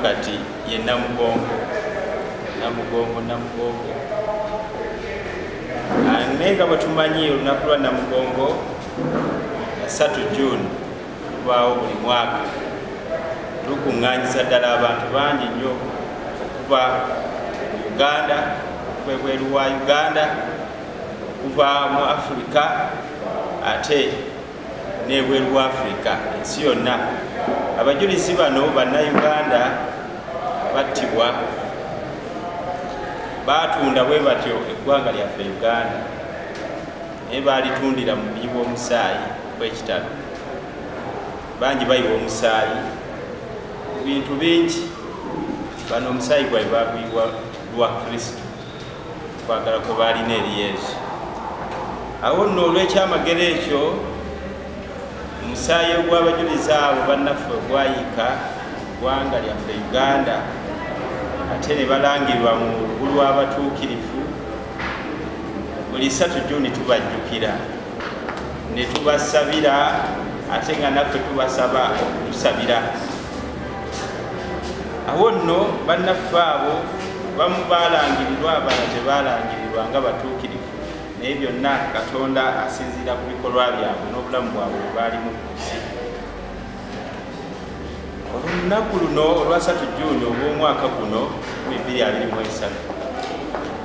kati ye Namugongo nenga batumanyi olunaku lwa Namugongo 3 June lubaawo buli mwaka lukuŋŋaanyiza ddala abantu bangi nnyo okuva mu Uganda, okuva ebweru wa Uganda, okuva mu Africa ate n'ebweru wa Africa, ensi yonna. Abajulizi bano bannayuganda battibwa batunda bwe batyo eggwanga lyaffe Uganda naye baalitundira mu kuyiwa omusaayi kw'ekitalo. Bangi bayiwa omusaayi mu bintu bingi. Bano omusaayi gwabwe baguyiwa lwa Kristo, kwagala kwe baalina eri Yesu. Awo nno olw'ekyamagero ekyo omusaayi ogw'abajulizi abo bannaffe ogwayika eggwanga lyaffe Uganda ate ne balangirwa mu lugulu lw'abatuukirivu, buli 3 June tubajjukira ne tubasabira ate nga naffe tubasaba okutusabira. Awo nno bannaffe abo bamu balangirirwa, abalala tebalangirirwa nga batuukirivu, naye byonna Katonda asinziira ku bikolwa byabwe n'obulamu bwabwe bwe baalimu ku nsi. Olunaku luno olwa 3 June obw'omwaka guno 2023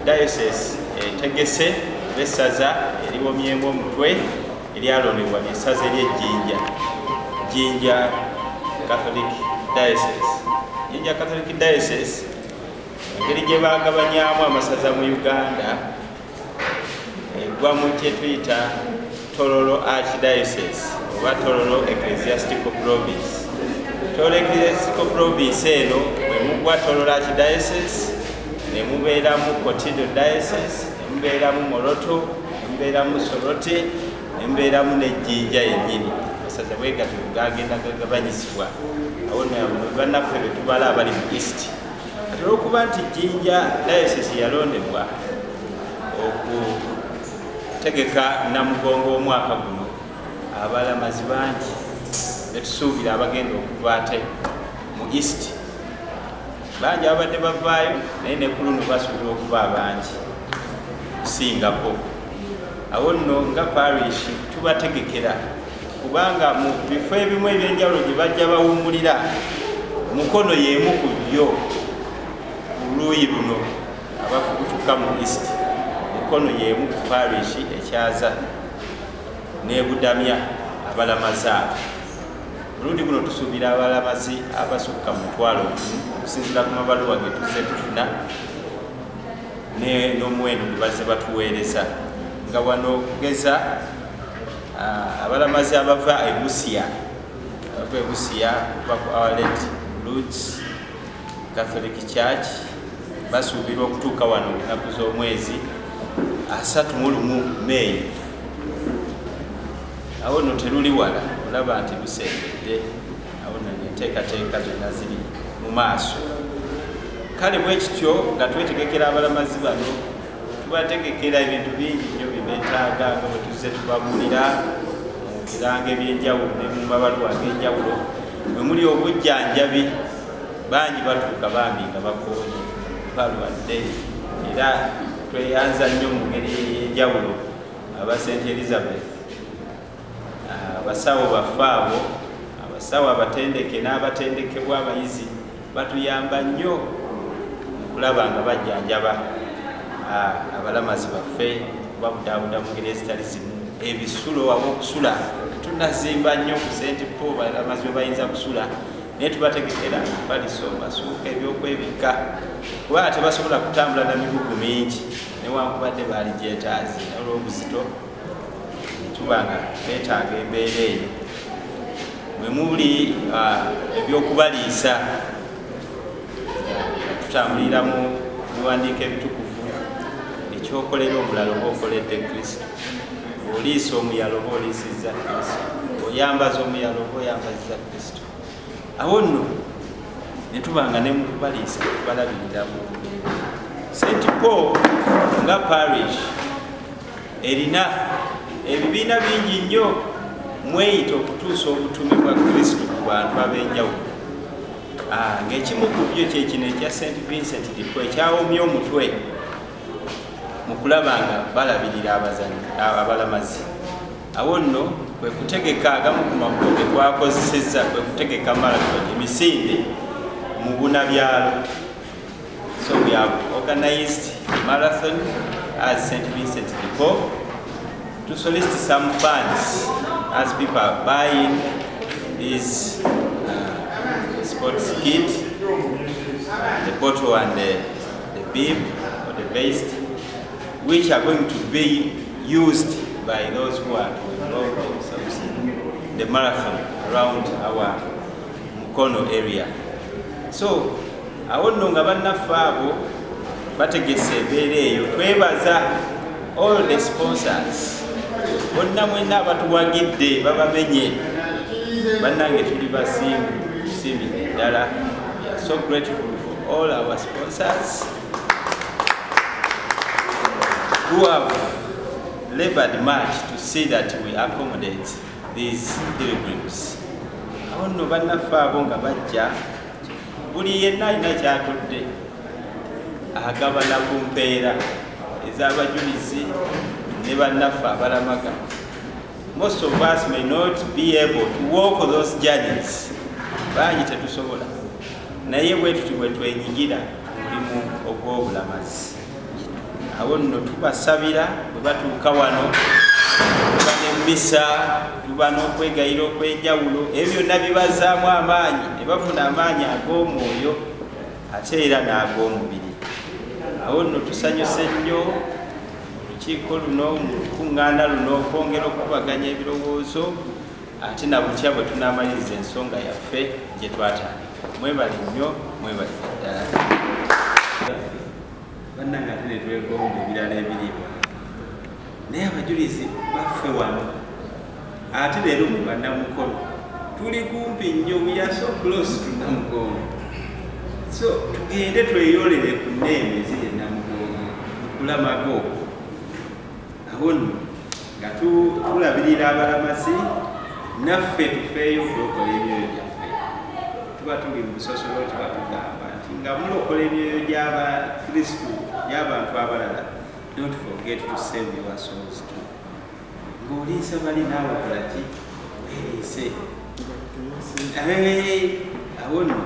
Diocese etegese b'essaza eriwomyemu omutwe eryalondebwa ly'essaza ery'Ejjinja, Jinja Catholic Diocese. Jinja Catholic Diocese engeri gye baagabanyaamu amasaza mu Uganda eggwa mu kye tuyita Tororo Archdiocese oba Tororo Ecclesiastical Province. Tororo Ecclesiastical Province eno bwe mugwa Tororo Archdiocese ne mubeeramu Kotido Diocese, ne mubeeramu Moroto, ne mubeeramu Soroti, ne mubeeramu n'Ejjinja yennyini. Amasaza bwe gatyo gagenda gagabanyizibwa. Awo nno bannaffe be tubala abali mu East. Kati olw'okuba nti Jinja Diocese yalondebwa okutegeka Namugongo omwaka guno, abalamazi bangi betusuubira abagenda okuva ate mu East. Bangi abadde bavaayo naye ne ku luno basuubira okuba abangi kusingako. Awo nno nga parish tubategekera kubanga mu bifo ebimu ebyenjawulo gye bajja bawummulira Mukono y'emu ku byo oluuyi luno abakutuka mu East. Mukono y'emu ku parish ekyaza n'ebudamya abalamazi abo. Mulundi guno tusuubira abalamazi abasukka mu 1,000 okusinziira ku mabaluwa ge tuzze tufuna n'omuwendo gwe bazze batuweereza. Nga wano okugeza abalamazi abava e Busia kuva ku Our Lady Roots Catholic Church basuubirwa okutuuka wano ennaku z'omwezi 31 May. Awo nno teruli wala, olaba nti lusembedde. Awo nno enteekateeka zonna ziri mu maaso. Kale bwe kityo nga twetegekera abalamazi bano, tubategekera ebintu bingi nnyo bye beetaaga nga bwe tuzze tubabuulira mu biranga eby'enjawulo ne mu mabaluwa ag'enjawulo. Bwe muli obujjanjabi, bangi batuuka bambi nga bakoonye balwadde, era tweyanza nnyo mu ngeri ey'enjawulo aba St. Elizabeth, abasawo baffe abo, abasawo abatendeke n'abatendekebwa abayizi batuyamba nnyo okulaba nga bajjanjaba abalamazi baffe babudaabuda mu ngeri ezitali zimu. Ebisulo ab'okusula tunazimba nnyo ku St. Paul abalamazi bwe bayinza kusula, naye tubategekera baliso basuuka ebyokwebikka kubanga tebasobola kutambula na migugu mingi newankubadde baali gyetaazi olw'obuzito. Tuba nga beetaaga embeera eyo. Bwe muli ebyokubaliisa tutambulira mu biwandiiko ebitukuvu, ekyokolera omulala oba okoledde Kristo, oliisa omuyala oba oliisizza Kristo, oyambaza omuyala oba oyambazizza Kristo. Awo nno ne tuba nga ne mu kubaliisa tubalabirira mu St. Paul nga parish erina ebibiina bingi nnyo mweyita okutuusa obutume bwa Kristo ku bantu ab'enjawulo. ng'ekimu ku byo kyekino ekya St. Vincent de Paul ekyawomya omutwe mu kulaba nga balabirira abalamazi. Awo nno kwe kutegeka agamu ku makubo ge twakozesezza kwe kutegeka marathon emisinde mu bunabyalo. So we have organized a marathon as St. Vincent de Paul to solicit some funds as people are buying these sports kit, the bottle and the bib or the vest, which are going to be used by those who are involved in the marathon around our Mukono area. So, awono nga bannaffe abo bategese embeera eyo, twebaza all the sponsors bonna mwenna abatuwagidde babamenye bannange tuli basimbi ddala. We are so grateful for all our sponsors who have labored much to see that we accommodate these pilgrims. Awono bannaffe abo nga bajja buli yenna alina kyatudde agabana ku mpeera ez'abajulizi ne bannaffe abalamaga. Most of us may not be able to walk those journeys. Bangi tetusobola. Naye bwetuti bwe twenyigira mulimu ogw'obulamazi. Awo nno tubasabira bwe batuuka wano, tuba n'emmisa, tuba n'okwegayira okw'enjawulo, ebyo byonna bibazaamu amaanyi, ne bafuna amaanyi ag'omwoyo ate era n'ag'omubiri. Awo nno tusanyuse nnyo olukiiko luno mu lukuŋŋaana luno okwongera okubaganya ebirowoozo ate na butya bwe tunaamaliriza ensonga yaffe gye twatandika. Mwebale nnyo, mwebale ddala. Bannange ate ne twegomba ebirala ebiriibwa. Naye abajulizi baffe wano ate leero mu Namugogo tuli kumpi nnyo, we are so close to Namugongo. So tugende tweyolere ku nneeme eziri Namugongo, Okulamaga okwo. Awo nno nga tulabirira abalamazi, naffe tufeeyo okulokola emyoyo gyaffe. Tuba tuli mu busosolo tuba tugamba nti nga mulokola emyoyo gy'Abakristu gy'abantu abalala, don't forget to save your souls too. Ng'oliisa bali naawe okola ki? Weeriise. Awo nno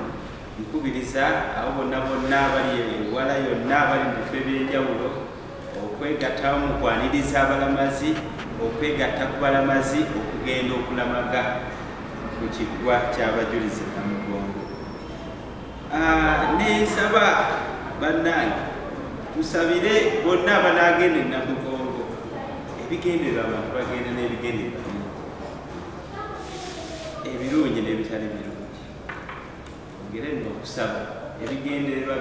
nkubiriza abo bonna bonna abali ewala yonna abali mu bifo eby'enjawulo okwegatta mu kwaniriza abalamazi, okwegatta ku balamazi okugenda okulamaga ku kiggwa ky'abajulizi Namugongo. Nensaba bannange tusabire bonna abanaagenda e Namugongo, ebigendererwa abantu bagenda n'ebigendererwa ebirungi n'ebitali birungi. Ongere nno okusaba ebigendererwa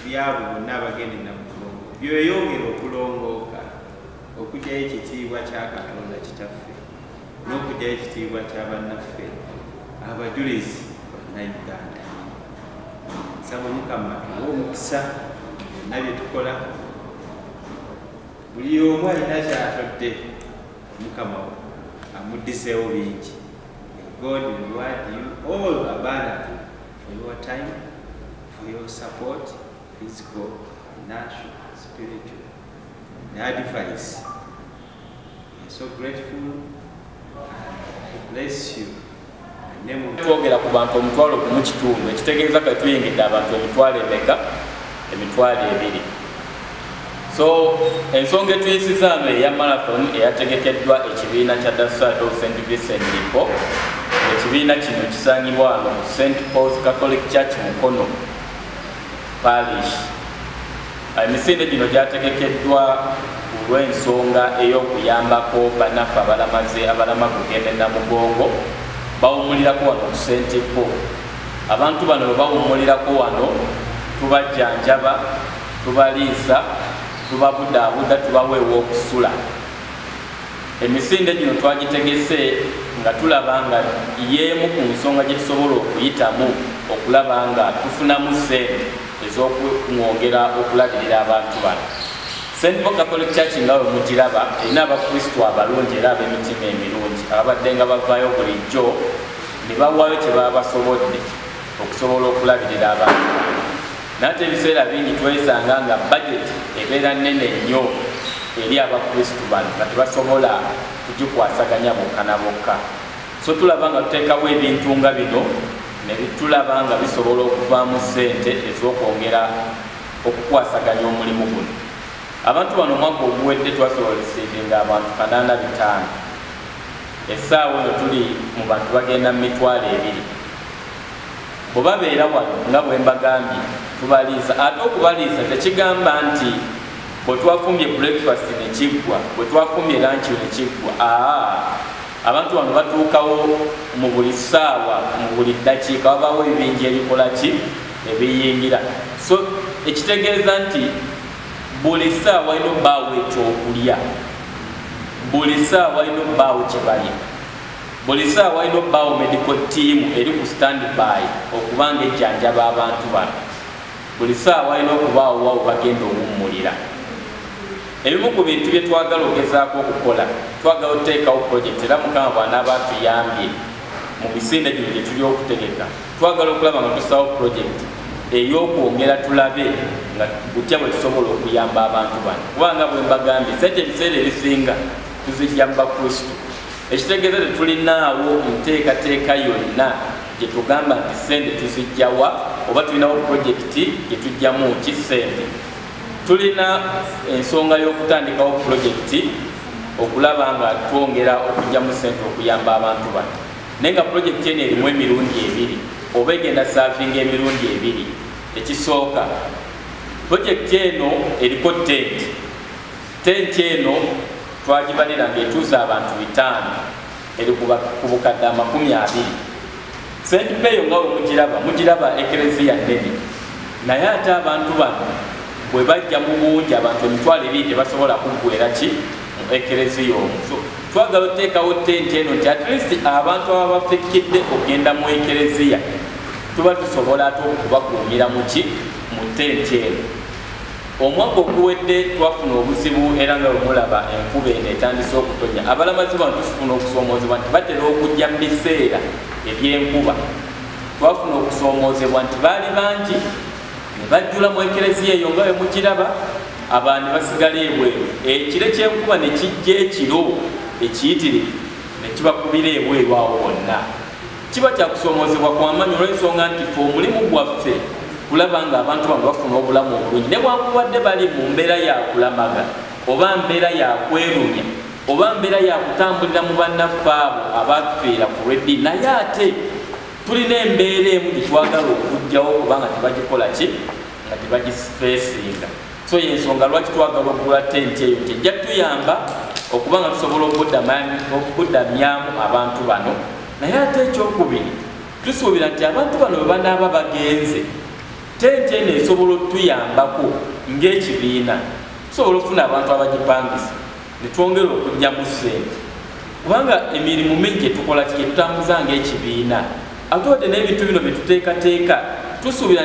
byabo bonna abagenda e Namugongo byeyongera okulongooka, okugyayo ekitiibwa kya Katonda Kitaffe n'okugyayo ekitiibwa kya bannaffe abajulizi Bannayuganda. Nsaba Mukama tuwe omukisa byonna bye tukola, buli omu alina ky'atodde Mukama amuddiseewo bingi. God will reward you all abundantly for your time, for your support, physical, natural, spiritual, and advice. We are so grateful and I bless you. Twogera ku bantu omutwalo ku mukitundu ekitegeeza kati tuyingidde abantu emitwalo emeka? Emitwalo 2. So ensonga etuyisiza ano eya marathon eyategekeddwa ekibiina kya Dassado St. Vincent de Paul. Ekibiina kino kisangibwa wano mu St. Paul's Catholic Church Mukono Parish. Emisinde gino gyategekeddwa olw'ensonga ey'okuyambako bannaffe abalamaze abalamaga okugenda e Namugongo bawummulirako wano ku St. Paul. Abantu bano bwe bawummulirako wano tubajjanjaba, tubaliisa, tubabudaabuda, tubaweewa okusula. Emisinde gino twagitegese nga tulaba nga y'emu ku nsonga gye tusobola okuyitamu okulaba nga tufunamu ssente ez'okwongera okulabirira abantu bano. St. Paul Catholic Church nga bwe mugiraba erina abakristu abalungi era ab'emitima emirungi ababadde nga bavaayo bulijjo ne bawaayo kye baba basobodde okusobola okulabirira abantu. Nate ebiseera bingi twesanga nga budget ebeera nnene nnyo eri abakristu bano nga tebasobola kugikwasaganya bokka na bokka. So tulaba nga tuteekawo ebintu nga bino ne tulaba nga bisobola okuvaamu ssente ez'okwongera okukwasaganya omulimu guno. Abantu bano omwaka oguwedde twasobola receiving abantu 85. Essaawa eno tuli mu bantu bagenda mu mitwalo 2. Bwe babeera wano nga bwe mbagambye tubaliisa, ate okubaliisa tekigamba nti bwe twafumbye breakfast ne kiggwa, bwe twafumbye lunch ne kiggwa. Abantu bano batuukawo mu buli ssaawa, mu buli ddakiika wabaawo ebibinja ebikola ki ebiyingira. So ekitegeeza nti buli ssaawa ino baawo ekyokulya, buli ssaawa ino baawo kyebalya, buli ssaawa ino baawo medical team eri ku standby okubanga ejjanjaba abantu bano, buli ssaawa ino okubaawo wawo bagenda owummulira. Ebimu ku bintu bye twagala ogezaako okukola, twagala oteekawo project era Mukama bw'anaaba atuyambye mu misinde gino gye tuli okutegeka, twagala okulaba nga tusawo project ey'okwongera tulabe nga gutya bwe tusobola okuyamba abantu bano. Kubanga bwe mbagambye sente ebiseera ebisinga tuzijja mu bakristu, ekitegeeza tetulinaawo nteekateeka yonna gye tugamba nti sente tuzijjawa oba tulinawo projekiti gye tujjamu ki sente. Tulina ensonga y'okutandikawo projekiti okulaba nga twongera okujjamu sente okuyamba abantu bano, naye nga projekiti eno erimu emirundi 2 oba egenda saafinga emirundi 2. Ekisooka, projekiti eno eriko tenti. Tenti eno twagibalira ng'etuuza abantu 5 eri ku bukadde 20. Sente peeyo nga bwe mugiraba Eklezia nnene, naye ate abantu bano bwe bajja mu bungi abantu emitwalo 2 tebasobola kuggwera ki mu Eklezia omwo. So twagala oteekawo tenti eno nti at least abantu aba bafekkidde okugenda mu Eklezia tuba tusobola ate okubakuumira mu ki mu tenti eno. Omwaka oguwedde twafuna obuzibu era nga bwemulaba enkuba eno etandise okutonya. Abalamazi bano tufuna okusoomoozebwa nti batera okujja mu biseera eby'enkuba. Twafuna okusoomoozebwa nti baali bangi ne bajjula mu Eklezia eyo nga bwe mugiraba, abantu basigala ebweru. Ekire ky'enkuba ne kijja ekiro ekiyitirivu ne kibakubira ebweru awo bonna. Kiba kyakusoomoozebwa kw'amaanyi olw'ensonga nti ffe omulimu gwaffe kulaba nga abantu bano bafuna obulamu obulungi, ne bwankubadde bali mu mbeera ya kulamaga oba mbeera ya kwerumya oba mbeera ya kutambulira mu bannaffe abo abatufiira ku lw'eddiini, naye ate tulina embeera emu gye twagala okugyawo kubanga tebagikola ki nga tebagispeesinga. So y'ensonga lwaki twagala okugula tenti eyo nti ejja tuyamba okuba nga tusobola okuddamyamu abantu bano. Naye ate ekyokubiri tusuubira nti abantu bano bwe banaaba bagenze, tenti eno esobola okutuyambako ng'ekibiina. Tusobola okufuna abantu abagipangisa ne twongera okujjamu ssente, kubanga emirimu mingi gye tukola gye tutambuza ng'ekibiina. Ate wadde n'ebintu bino bye tuteekateeka tusuubira